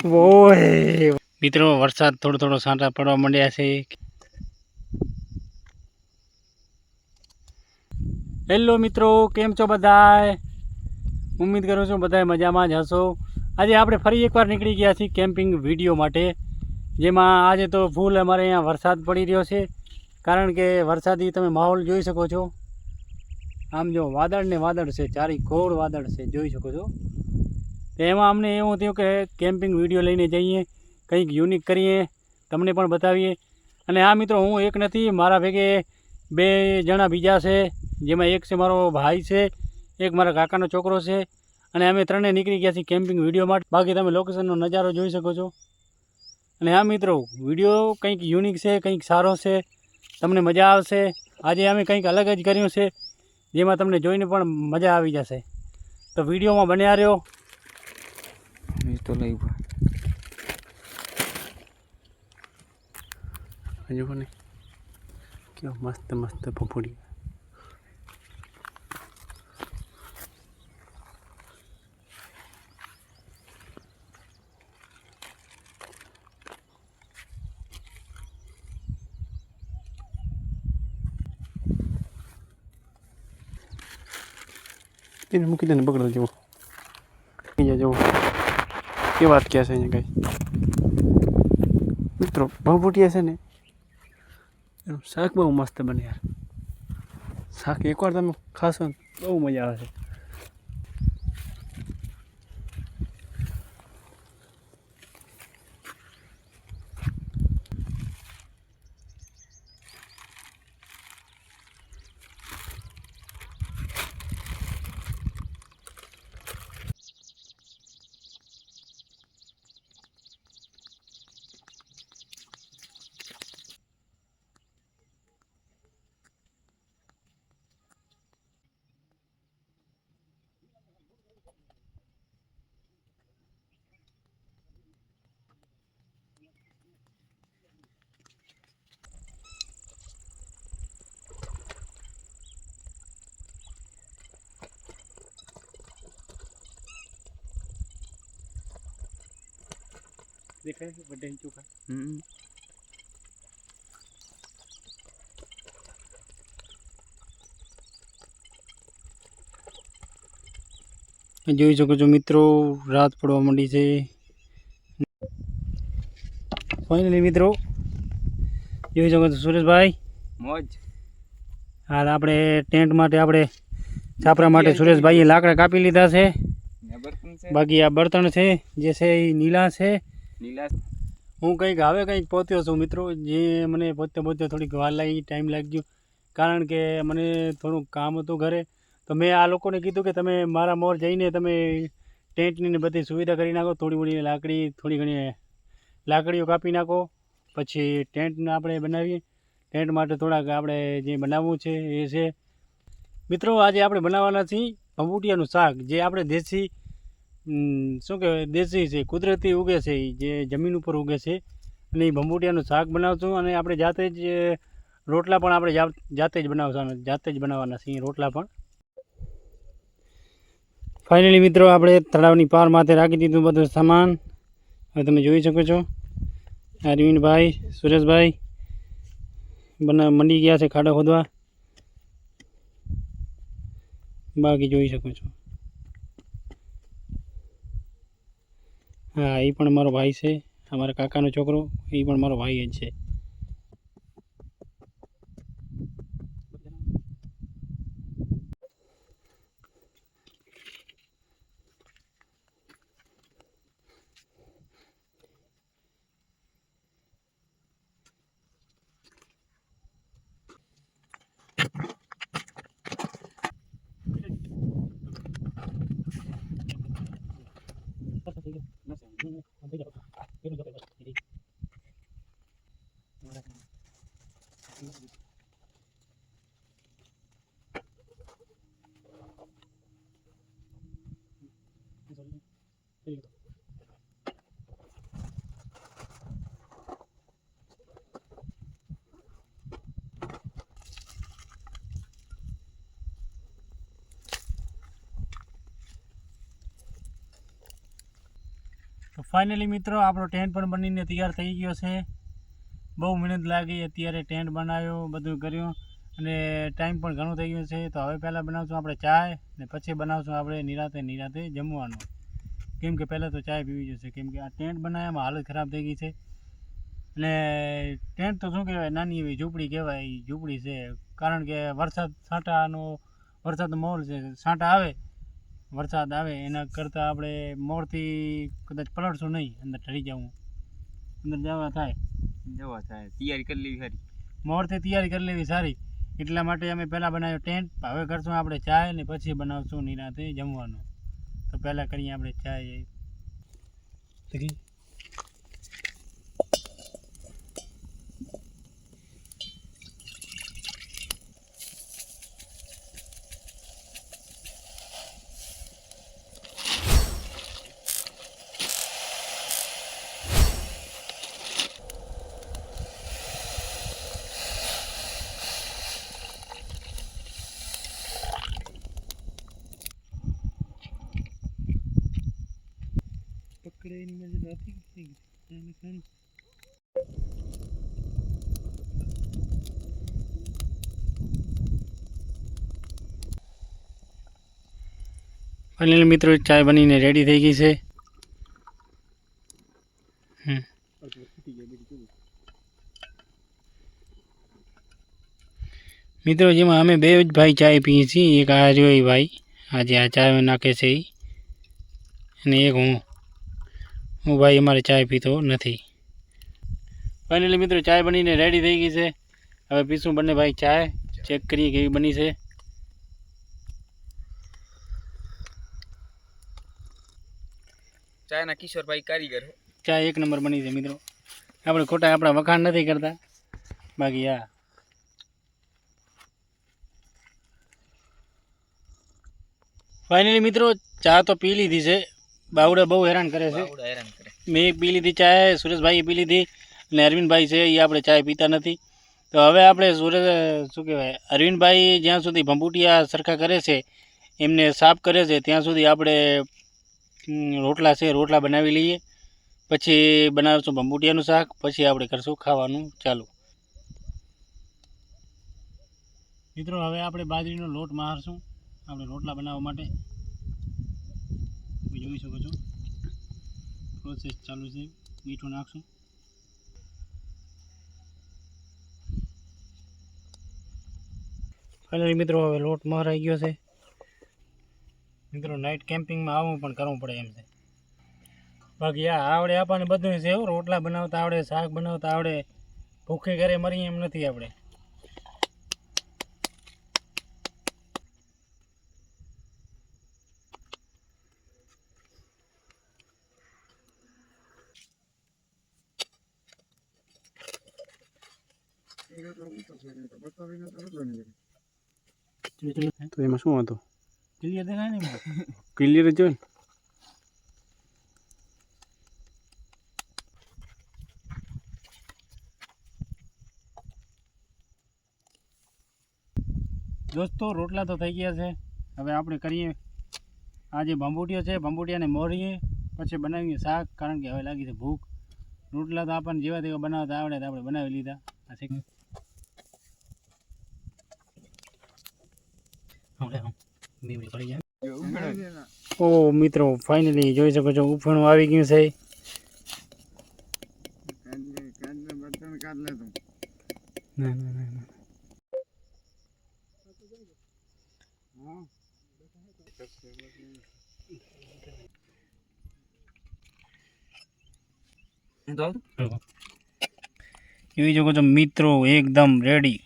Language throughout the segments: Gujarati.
ઓય મિત્રો વરસાદ થોડો થોડો છાંટા પડવા માંડ્યા છે. હેલો મિત્રો, કેમ છો બધાય? ઉમ્મીદ કરું છું બધાય મજામાં જ હશો. આજે આપણે ફરી એકવાર નીકળી ગયા છીએ કેમ્પિંગ વિડીયો માટે, જેમાં આજે તો ફૂલ અમારે અહીંયા વરસાદ પડી રહ્યો છે. કારણ કે વરસાદી તમે માહોલ જોઈ શકો છો. આમ જો વાદળ ને વાદળ છે, ચારી કોર વાદળ છે, જોઈ શકો છો. તો એમાં અમને એવું થયું કે કેમ્પિંગ વિડીયો લઈને જઈએ, કંઈક યુનિક કરીએ, તમને પણ બતાવીએ. અને આ મિત્રો હું એક નથી, મારા ભેગે બે જણા બીજા છે, જેમાં એક છે મારો ભાઈ છે, એક મારા કાકાનો છોકરો છે. અને અમે ત્રણે નીકળી ગયા છીએ કેમ્પિંગ વિડીયો માટે. બાકી તમે લોકેશનનો નજારો જોઈ શકો છો. અને હા મિત્રો, વિડીયો કંઈક યુનિક છે, કંઈક સારો છે, તમને મજા આવશે. આજે અમે કંઈક અલગ જ કર્યું છે, જેમાં તમને જોઈને પણ મજા આવી જશે. તો વિડીયોમાં બન્યા રહ્યો. તો લઈ હજુ કોને કેવો મસ્ત મસ્ત પપોડી. એને મૂકી દે ને, બગડો જેવો અહીંયા જેવો કે વાત ક્યાં છે અહીંયા કઈ મિત્રો. ભભૂટિયા છે ને એનું શાક બહુ મસ્ત બને યાર. શાક એકવાર તમે ખાશો ને બહુ મજા આવે છે. દેખાય છે બધા ચોખા. જોઈ શકો છો મિત્રો, રાત પડવા માંડી છે. ફાઇનલી મિત્રો જોઈ શકો છો સુરેશભાઈ મોજ. હા, આપણે ટેન્ટ માટે આપણે છાપરા માટે સુરેશભાઈએ લાકડા કાપી લીધા છે. બાકી આ બળતણ છે જે છે એ નીલા છે. હું કંઈક હવે કંઈક પહોંચ્યો છું મિત્રો, જે મને પોતે થોડીક વાર લાગી, ટાઈમ લાગ્યો. કારણ કે મને થોડુંક કામ હતું ઘરે. તો મેં આ લોકોને કીધું કે તમે મારા મોર જઈને તમે ટેન્ટની બધી સુવિધા કરી નાખો. થોડી ઘણી લાકડીઓ કાપી નાખો, પછી ટેન્ટને આપણે બનાવીએ. ટેન્ટ માટે થોડાક આપણે જે બનાવવું છે એ છે. મિત્રો આજે આપણે બનાવવાના છીએ ભભૂટિયાનું શાક, જે આપણે દેશી શું કહેવાય, દેશી છે, કુદરતી ઉગે છે, જે જમીન ઉપર ઉગે છે. અને એ ભભૂટિયાનું શાક બનાવશું. અને આપણે જાતે જ રોટલા પણ આપણે જાતે જ બનાવવાના છીએ રોટલા પણ. ફાઇનલી મિત્રો આપણે તળાવની પાર માથે રાખી દીધું બધું સામાન. હવે તમે જોઈ શકો છો અરવિંદભાઈ, સુરેશભાઈ મંડી ગયા છે ખાડા ખોદવા. બાકી જોઈ શકો છો. હા, એ પણ મારો ભાઈ છે, અમારા કાકાનો છોકરો, એ પણ મારો ભાઈ જ છે. તો ફાઇનલી મિત્રો આપણો ટેન્ટ પણ બનીને તૈયાર થઈ ગયો છે. બહુ મહેનત લાગી, અત્યારે ટેન્ટ બનાવ્યો, બધું કર્યું અને ટાઈમ પણ ઘણો થઈ ગયો છે. તો હવે પહેલાં બનાવશું આપણે ચાય ને પછી બનાવશું આપણે નિરાતે જમવાનું. કેમ કે પહેલાં તો ચાય પીવી જશે, કેમ કે આ ટેન્ટ બનાવવામાં હાલત ખરાબ થઈ ગઈ છે. અને ટેન્ટ તો શું કહેવાય, નાની એવી ઝૂંપડી કહેવાય, એ ઝૂંપડી છે. કારણ કે વરસાદનો માહોલ છે, છાંટા આવે, વરસાદ આવે એના કરતાં આપણે મોરથી કદાચ પલળશું નહીં, અંદર ઠરી જવું, અંદર જવા થાય તૈયારી કરી લેવી સારી. મોરથી તૈયારી કરી લેવી સારી. એટલા માટે અમે પહેલાં બનાવ્યો ટેન્ટ. હવે કરશું આપણે ચાય ને પછી બનાવશું નિરાતે જમવાનું. તો પહેલાં કરીએ આપણે ચાય. પકડેની મજા નથી. ફાઇનલી મિત્રો ચાય બનીને રેડી થઈ ગઈ છે. મિત્રો જેમાં અમે બે જ ભાઈ ચાય પીએ છીએ. એક આ રહ્યો એ ભાઈ આજે આ ચાય નાખે છે એ, અને એક હું ભાઈ અમારે ચાય પીતો નથી. ફાઇનલી મિત્રો ચાય બનીને રેડી થઈ ગઈ છે. હવે પીશું બંને ભાઈ ચાય. ચેક કરીએ કેવી બની છે. ચાયના કિશોરભાઈ કારીગર. ચાય એક નંબર બની છે મિત્રો. આપણે ખોટા આપણા વખાણ નથી કરતા, બાકી હા. ફાઇનલી મિત્રો ચા તો પી લીધી છે. બાવડા બહુ હેરાન કરે છે. મેં એક પી લીધી ચાય, સુરેશભાઈએ પી લીધી, અને અરવિંદભાઈ છે એ આપણે ચાય પીતા નથી. તો હવે આપણે શું કહેવાય, અરવિંદભાઈ જ્યાં સુધી ભંભૂટિયા સરખા કરે છે, એમને સાફ કરે છે, ત્યાં સુધી આપણે રોટલા છે રોટલા બનાવી લઈએ. પછી બનાવશું ભંભૂટિયાનું શાક, પછી આપણે કરશું ખાવાનું ચાલુ. મિત્રો હવે આપણે બાજરીનો લોટ મારશું આપણે રોટલા બનાવવા માટે. જોઈ શકો છો પ્રોસેસ ચાલુ છે. મીઠું નાખશું. ફાઇનલી મિત્રો હવે લોટ મરાઈ ગયો છે. મિત્રો નાઇટ કેમ્પિંગમાં આવવું પણ કરવું પડે એમ છે. બાકી આ આવડે આપણને બધું છે. રોટલા બનાવતા આવડે, શાક બનાવતા આવડે, ભૂખે ઘરે મરીએ એમ નથી આપણે. તો એમાં શું હતું? ક્લિયર દેખાય ને? ક્લિયર જ હોય ને. દોસ્તો રોટલા તો થઈ ગયા છે. હવે આપણે કરીએ આ જે ભંભૂટિયો છે, ભંભૂટિયાને મોરીએ, પછી બનાવીએ શાક. કારણ કે હવે લાગી છે ભૂખ. રોટલા તો આપણને જેવા તેવા બનાવતા આવડે તો આપણે બનાવી લીધા. ઓ મિત્રો ફાઇનલી જોઈ શકો છો ઉફાણું આવી ગયું છે. જોઈ શકો છો મિત્રો એકદમ રેડી.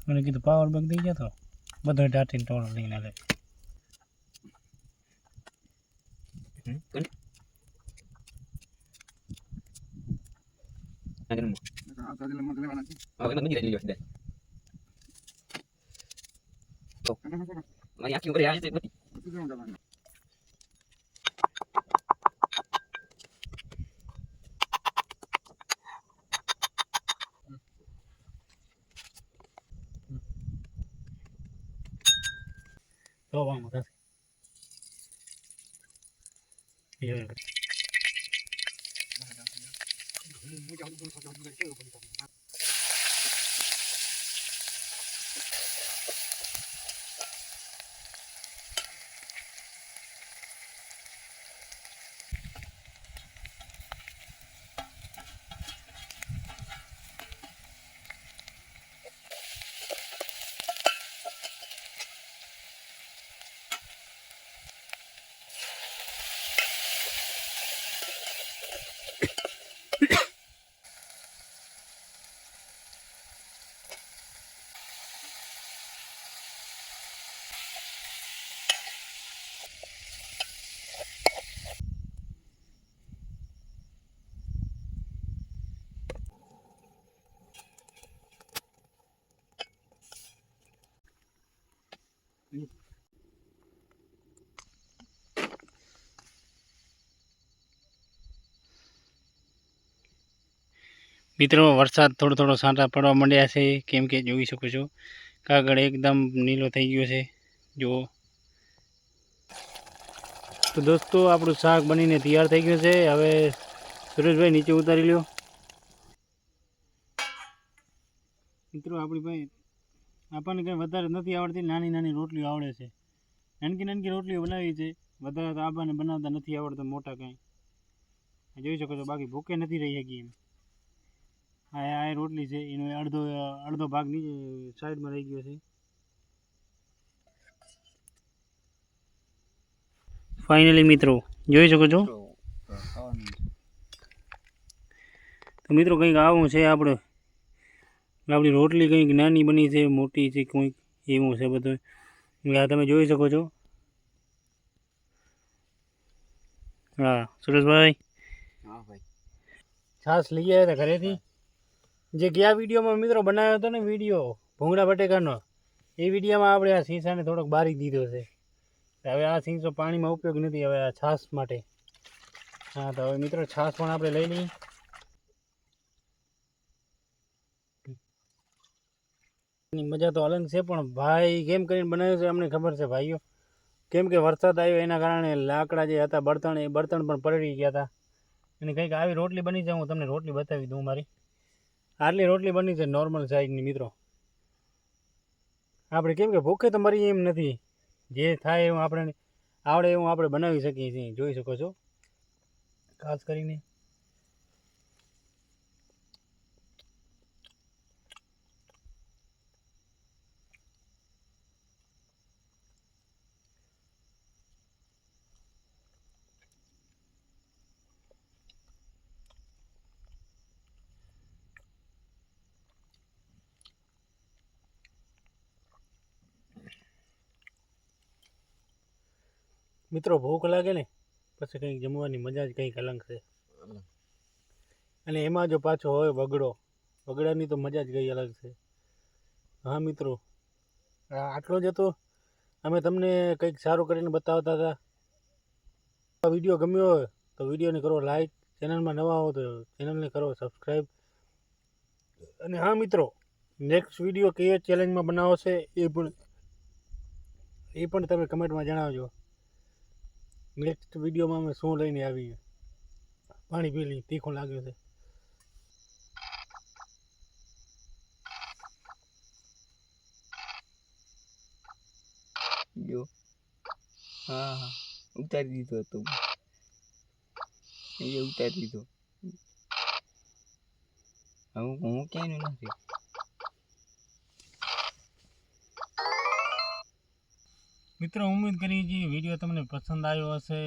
મને કીધું પાવર બેંક દઈ જતો બધો ઢાંટીને ટોળો લઈને લે. તો વાંધો થશે. મિત્રો વરસાદ થોડો થોડો છાંટા પડવા માંડ્યા છે, કેમ કે જોઈ શકો છો કાગળ એકદમ નીલો થઈ ગયો છે જુઓ. તો દોસ્તો આપણું શાક બનીને તૈયાર થઈ ગયું છે. હવે સુરેશભાઈ નીચે ઉતારી લ્યો. મિત્રો આપણી ભાઈ આપણને કંઈ વધારે નથી આવડતી, નાની નાની રોટલીઓ આવડે છે. નાનકી નાનકી રોટલીઓ બનાવી છે, વધારે તો આપણને બનાવતા નથી આવડતા મોટા કંઈ. જોઈ શકો છો, બાકી ભૂખે નથી રહી શકી એમ. આ રોટલી છે, એનો અડધો ભાગ નીચે સાઈડમાં રહી ગયો છે. ફાઇનલી મિત્રો જોઈ શકો છો. તો મિત્રો કંઈક આવું છે આપણી રોટલી કંઈક નાની બની છે, મોટી છે, કંઈક એવું છે બધું. આ તમે જોઈ શકો છો. હા સુરેશભાઈ, હા ભાઈ, છાશ લઈ આવ્યા હતા ઘરેથી. જે ગયા વિડીયોમાં મિત્રો બનાવ્યો હતો ને વિડીયો ભૂંગળા બટેકાનો, એ વિડીયોમાં આપણે આ શીશાને થોડોક બારી દીધો છે. હવે આ શીશો પાણીમાં ઉપયોગ નથી, હવે આ છાશ માટે. હા તો હવે મિત્રો છાશ પણ આપણે લઈ લઈએ. ની મજા તો અલગ છે, પણ ભાઈ કેમ કરીને બનાવ્યું છે અમને ખબર છે ભાઈઓ. કેમ કે વરસાદ આવ્યો એના કારણે લાકડા જે હતા બળતણ, એ બળતણ પણ પલળી ગયા હતા. અને કંઈક આવી રોટલી બની છે, હું તમને રોટલી બતાવી દઉં મારી. આટલી રોટલી બની છે નોર્મલ સાઈઝની મિત્રો. આપણે કેમ કે ભૂખે તો મરી એમ નથી, જે થાય એવું આપણે આવડે એવું આપણે બનાવી શકીએ છીએ. જોઈ શકો છો ખાસ કરીને. મિત્રો ભૂખ લાગે ને પછી કંઈક જમવાની મજા જ કંઈક અલગ છે. અને એમાં જો પાછો હોય વગડાની તો મજા જ કંઈ અલગ છે. હા મિત્રો, આટલો જ હતો. અમે તમને કંઈક સારું કરીને બતાવતા હતા. આ વિડીયો ગમ્યો હોય તો વિડીયોને કરો લાઈક, ચેનલમાં નવા હો તો ચેનલને કરો સબસ્ક્રાઈબ. અને હા મિત્રો, નેક્સ્ટ વિડીયો કઈ ચેલેન્જમાં બનાવો છે એ પણ તમે કમેન્ટમાં જણાવજો. નેક્સ્ટ વિડીયોમાં અમે શું લઈને આવીએ. પાણી પી લઈ, તીખું લાગ્યું છે. જો હા હા ઉતારી દીધો હતો, એ ઉતારી દીધો. હું ક્યાંય નથી. મિત્રો ઉમ્મીદ કરી કે વિડીયો તમને પસંદ આવ્યો હશે.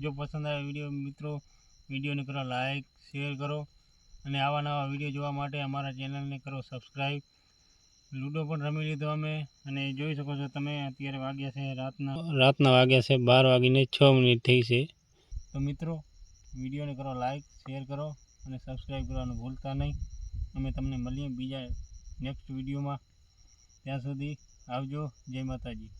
જો પસંદ આવ્યો વિડીયો મિત્રો, વિડીયોને કરો લાઈક, શેર કરો. અને આવા નવા વિડીયો જોવા માટે અમારા ચેનલને કરો સબસ્ક્રાઈબ. લૂડો પણ રમી લીધો અમે. અને જોઈ શકો છો તમે, અત્યારે વાગ્યા છે રાતના વાગ્યા છે 12:06 થઈ છે. તો મિત્રો વિડીયોને કરો લાઈક, શેર કરો અને સબસ્ક્રાઈબ કરવાનું ભૂલતા નહીં. અમે તમને મળીએ બીજા નેક્સ્ટ વિડીયોમાં. ત્યાં સુધી આવજો. જય માતાજી.